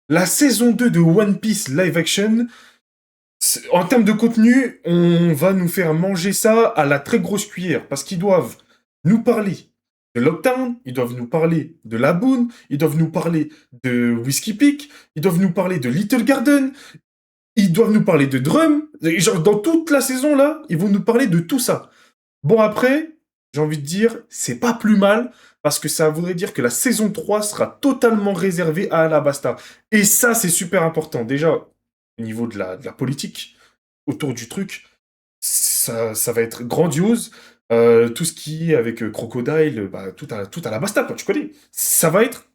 La saison 2 de One Piece live action, en termes de contenu, on va nous faire manger ça à la très grosse cuillère, parce qu'ils doivent nous parler de Lockdown, ils doivent nous parler de Laboon, ils doivent nous parler de Whiskey Peak, ils doivent nous parler de Little Garden, ils doivent nous parler de Drum. Genre, dans toute la saison, là, ils vont nous parler de tout ça. Bon, après, j'ai envie de dire, c'est pas plus mal, parce que ça voudrait dire que la saison 3 sera totalement réservée à Alabasta. Et ça, c'est super important. Déjà, au niveau de la politique, autour du truc, ça va être grandiose. Tout ce qui est avec Crocodile, bah, tout à la basta, quoi, tu connais. Ça va être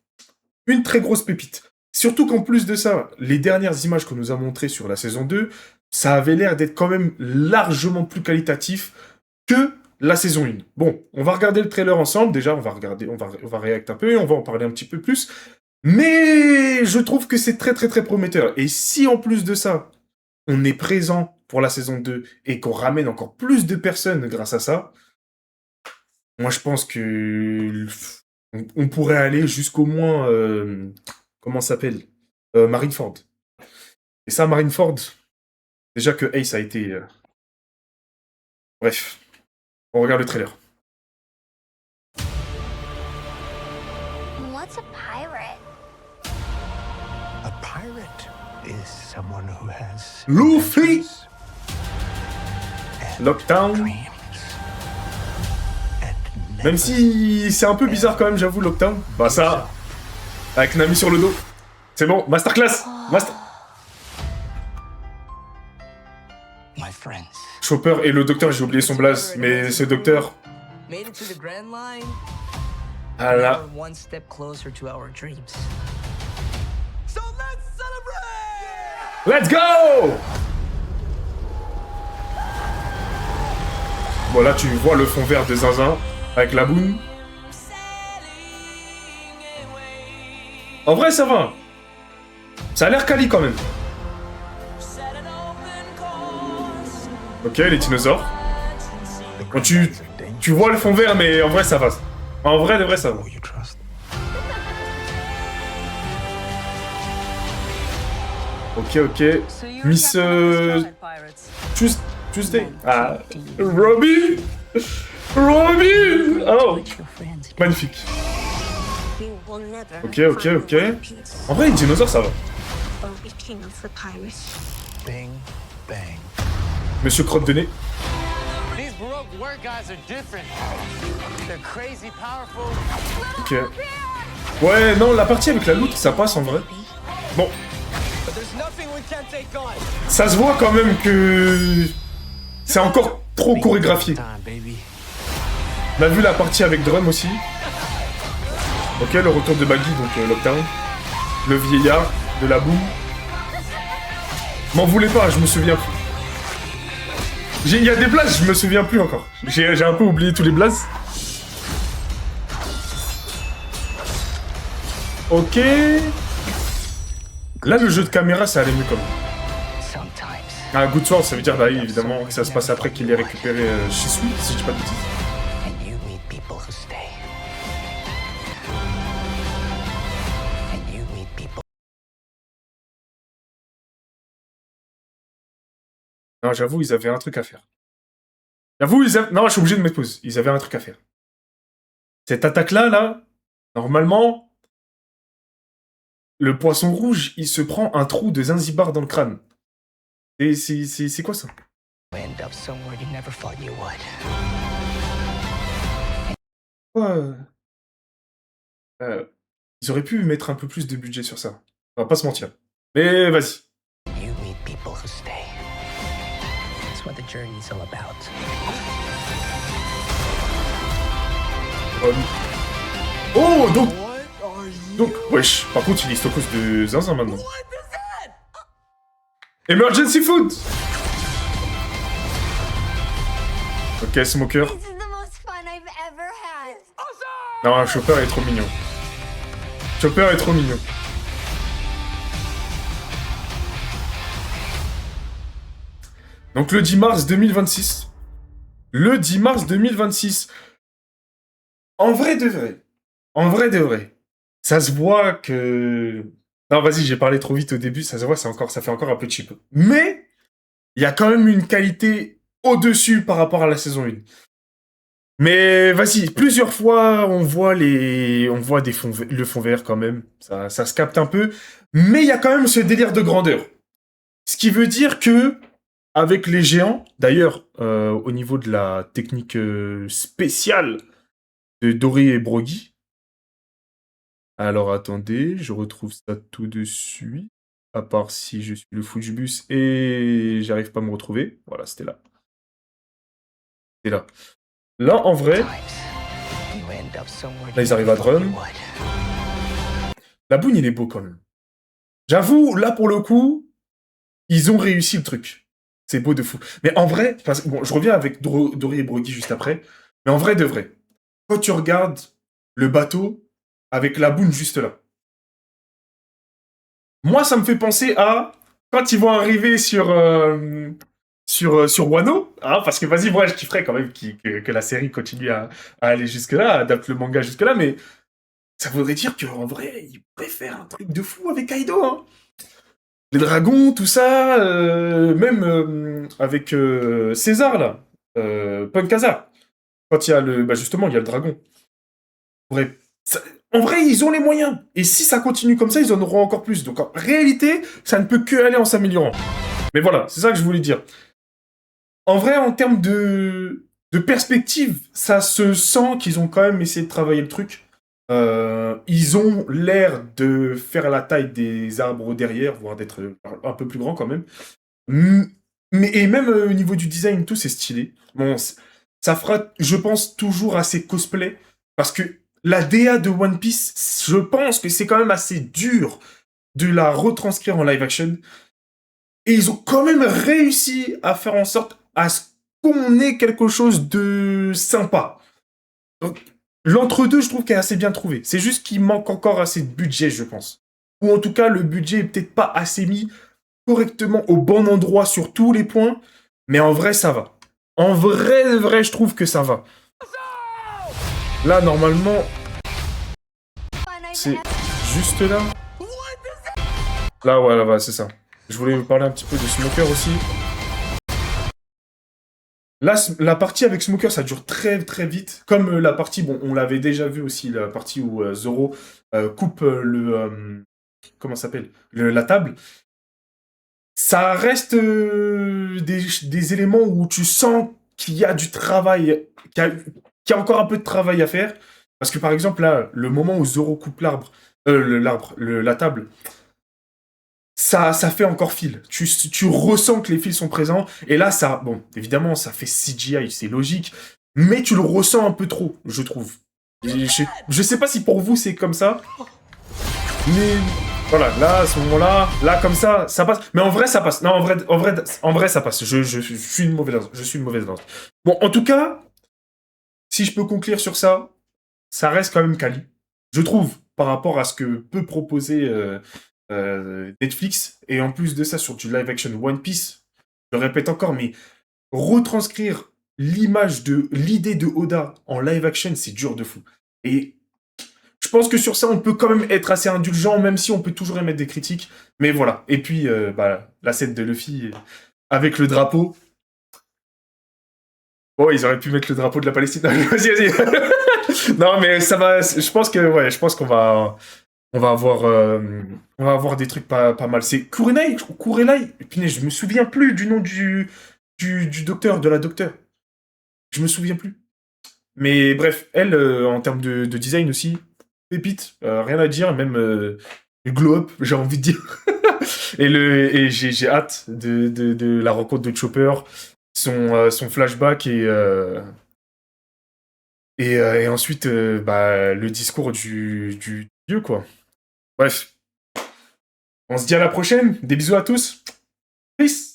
une très grosse pépite. Surtout qu'en plus de ça, les dernières images qu'on nous a montrées sur la saison 2, ça avait l'air d'être quand même largement plus qualitatif que la saison 1. Bon, on va regarder le trailer ensemble. Déjà, on va réacter un peu et on va en parler un petit peu plus. Mais je trouve que c'est très très très prometteur. Et si en plus de ça, on est présent pour la saison 2 et qu'on ramène encore plus de personnes grâce à ça, moi je pense que on pourrait aller jusqu'au moins comment ça s'appelle Marineford. Et ça, Marineford, déjà que Ace a été bref, on regarde le trailer. What's a pirate? A pirate is someone who has Luffy! adventures and Lockdown. dreams and Même never si c'est un peu bizarre quand même, j'avoue, Lockdown. Bah ça, avec Nami sur le dos. C'est bon, masterclass. my friends. Chopper et le docteur, j'ai oublié son blaze, mais ce docteur, Made it to the Grand Line. ah là, Now we're one step closer to our dreams. So let's celebrate! let's go! Bon là, tu vois le fond vert de Zinzin avec la boune. En vrai, ça va. Ça a l'air quali quand même. Ok, les dinosaures. Bon, tu vois le fond vert, mais en vrai, ça va. En vrai, de vrai, ça va. Who you trust. Ok. Miss Tuesday. Ah, Robin. Oh, magnifique. We will never Ok. find One Piece En vrai, les dinosaures, ça va. or be king of the pirates. Bing, bang. Monsieur Crotte de nez. These Baroque work guys are different. They're crazy powerful. Ok. Ouais, non, la partie avec la loot, ça passe en vrai. Bon, But there's nothing we can't take on. ça se voit quand même que c'est encore trop chorégraphié. Time, baby. On a vu la partie avec Drum aussi. Ok, le retour de Baggy, donc Lockdown. Le vieillard, de la boue. M'en voulez pas, je me souviens plus. Il y a des blazes, je me souviens plus encore. J'ai un peu oublié tous les blazes. Ok. Là, le jeu de caméra, ça allait mieux quand même. Sometimes. Ah, Good Sword, ça veut dire, bah oui, évidemment, que ça se passe après qu'il ait récupéré Shisui, si je dis pas de bêtises. And you meet people who stay. And you meet people. Non, j'avoue, ils avaient un truc à faire. Non, je suis obligé de mettre pause. Ils avaient un truc à faire. Cette attaque-là, là, normalement, le poisson rouge, il se prend un trou de Zanzibar dans le crâne. Et c'est quoi ça? End up somewhere you never thought you would. Pourquoi, ils auraient pu mettre un peu plus de budget sur ça. On va pas se mentir. Mais vas-y. You meet people who stay. That's what the journey's all about. Oh, donc, What are you? donc, wesh. Par contre, il est stokos de Zinzin maintenant. Emergency food. Ok, Smoker. This is the most fun I've ever had. Non, Chopper est trop mignon. Chopper est trop mignon. Donc le 10 mars 2026. Le 10 mars 2026. En vrai de vrai. Ça se voit que Non, vas-y, j'ai parlé trop vite au début, ça se voit, ça fait encore un peu cheap. Mais, il y a quand même une qualité au-dessus par rapport à la saison 1. Mais vas-y, plusieurs fois, on voit le fond vert quand même. Ça se capte un peu. Mais il y a quand même ce délire de grandeur. Ce qui veut dire que, avec les géants, d'ailleurs, au niveau de la technique spéciale de Doré et Broggy, alors attendez, je retrouve ça tout de suite. À part si je suis le fou du bus et j'arrive pas à me retrouver. Voilà, c'était là. C'était là. Là, en vrai, Times, you end up somewhere là, ils you arrivent à never thought Drum. you would. La boune, il est beau quand même. J'avoue, là, pour le coup, ils ont réussi le truc. C'est beau de fou. Mais en vrai, bon, je reviens avec Dory et Broggy juste après. Mais en vrai de vrai, quand tu regardes le bateau avec la boune juste là, moi, ça me fait penser à quand ils vont arriver sur Wano, hein, parce que vas-y, moi, je kifferais quand même que la série continue à aller jusque-là, adapte le manga jusque-là, mais ça voudrait dire qu'en vrai, ils préfèrent un truc de fou avec Kaido, hein. Les dragons, tout ça, même avec César, là, Punk Hazard. Quand il y a justement, il y a le dragon. Bref, en vrai, ils ont les moyens. Et si ça continue comme ça, ils en auront encore plus. Donc en réalité, ça ne peut que aller en s'améliorant. Mais voilà, c'est ça que je voulais dire. En vrai, en termes de perspective, ça se sent qu'ils ont quand même essayé de travailler le truc. Ils ont l'air de faire la taille des arbres derrière, voire d'être un peu plus grands quand même. Et même au niveau du design, tout, c'est stylé. Bon, ça fera, je pense, toujours assez cosplay. Parce que la DA de One Piece, je pense que c'est quand même assez dur de la retranscrire en live action. Et ils ont quand même réussi à faire en sorte à ce qu'on ait quelque chose de sympa. Donc, l'entre-deux, je trouve qu'il est assez bien trouvé. C'est juste qu'il manque encore assez de budget, je pense. Ou en tout cas, le budget est peut-être pas assez mis correctement au bon endroit sur tous les points. Mais en vrai, ça va. En vrai, je trouve que ça va. Là, normalement, c'est juste là. Là, ouais, c'est ça. Je voulais vous parler un petit peu de Smoker aussi. Là, la partie avec Smoker, ça dure très très vite. Comme la partie, bon, on l'avait déjà vu aussi, la partie où Zoro coupe comment ça s'appelle la table. Ça reste des éléments où tu sens qu'il y a du travail, qu'il y a encore un peu de travail à faire. Parce que par exemple, là, le moment où Zoro coupe la table, ça fait encore fil. Tu ressens que les fils sont présents. Et là, ça, bon, évidemment, ça fait CGI, c'est logique. Mais tu le ressens un peu trop, je trouve. Je sais pas si pour vous c'est comme ça. Mais voilà, là, à ce moment-là, là, comme ça passe. Mais en vrai, ça passe. Non, en vrai, ça passe. Je suis une mauvaise lance. Bon, en tout cas, si je peux conclure sur ça, ça reste quand même quali. Je trouve, par rapport à ce que peut proposer Netflix. Et en plus de ça, sur du live action One Piece, je le répète encore, mais retranscrire l'idée de Oda en live action, c'est dur de fou. Et je pense que sur ça, on peut quand même être assez indulgent, même si on peut toujours émettre des critiques. Mais voilà. Et puis, la scène de Luffy avec le drapeau. Oh, ils auraient pu mettre le drapeau de la Palestine. Vas-y. Non, mais ça va. Je pense qu'on va. On va avoir des trucs pas mal. C'est Kurelai. Punaise, je me souviens plus du nom du docteur, de la docteure. Je me souviens plus. Mais bref, elle, en termes de design aussi, pépite, rien à dire, même glow up, j'ai envie de dire. et j'ai hâte de la rencontre de Chopper, son flashback et ensuite le discours du dieu, quoi. Bref. On se dit à la prochaine. Des bisous à tous. Peace.